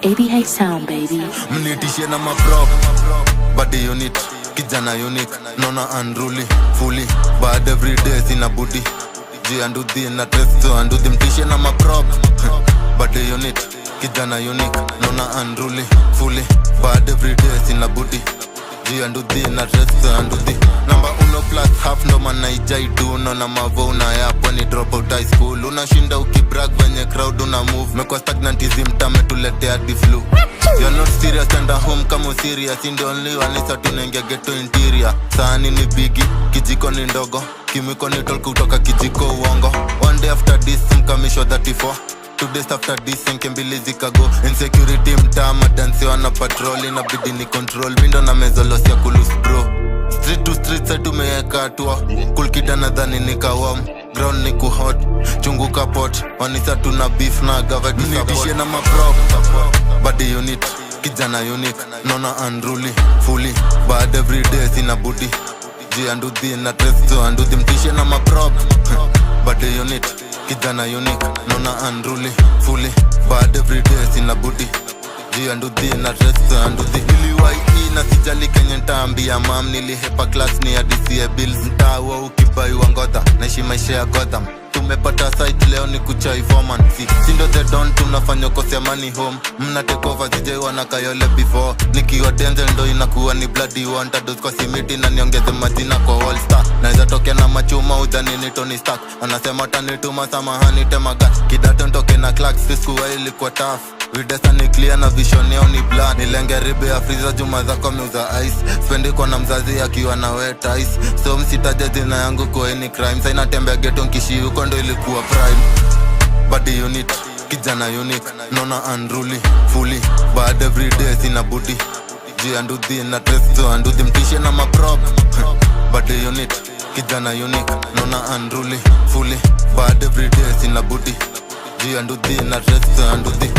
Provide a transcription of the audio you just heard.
ABH sound baby. Mnitishe na maprop body unit kijana unique nona unruly fully bad every day sina booty G anduthi na tresto anduthi mtishe na maprop body unit kijana unique nona unruly fully bad every day sina booty G anduthi na tresto anduthi number 1 plus half ndo manaijai duno na mavo na yapo ni drop out high school unashinda ukibrag venye crowd una move mekwa stagnantism tametuletea di flu You're not serious and at home kama serious in the only one is to nengia ghetto interior Sahani ni bigi, kijiko ni ndogo Kimiko ni tol kutoka kijiko uongo One day after this, mkamisho 34 2 days after this, nkembili zikago Insecurity mtama, dansi wana patrol Inabidi ni control, mindo na mezolosi ya kulus bro Street to street, side tumeyeka atua Cool kid anadhani nika warm Ground ni kuhot, chungu kapot Wanisa tuna beef na gava disapot Mnitishe na maprop body unit, kijana unique nona unruly, fully bad every day sina booty G anduthi na tresto anduthi mtishe na maprop body unit, kijana unique nona unruly, fully bad every day sina booty G anduthi na tresto anduthi niliwai na sijali kenye ntaambia mam nilihepa class ni adisia bills mtawa ukibai wangodha naishi maisha ya Gotham Tumepata site leo ni kuchai foreman Sindo the don tunafanya kosea money home Mna take over zijai wana kayole before Nikiwa Denzel ndo inakuwa ni bloody one Tados kwa simiti na niongeze majina kwa all star Naeza tokea na machuma udhani ni Tony Stark Wanasema tanituma samahani temaga Kidato ntoke na Clarks fiskuwa ilikuwa tough Videsa ni clear na vision yao ni blood Nilenge ribe ya freezer juma zako miuza ice Spendi kwa na mzazi akiwa na wet ice So msitaje zina yangu kwa any crime Saina tembea ghetto nkishi huko ndo ilikuwa prime Body unit, kijana unique Nona unruly, fully bad every day sina booty G anduthi na tresto anduthi mtishe na maprop Body unit, kijana unique Nona unruly, fully bad every day sina booty G anduthi na tresto anduthi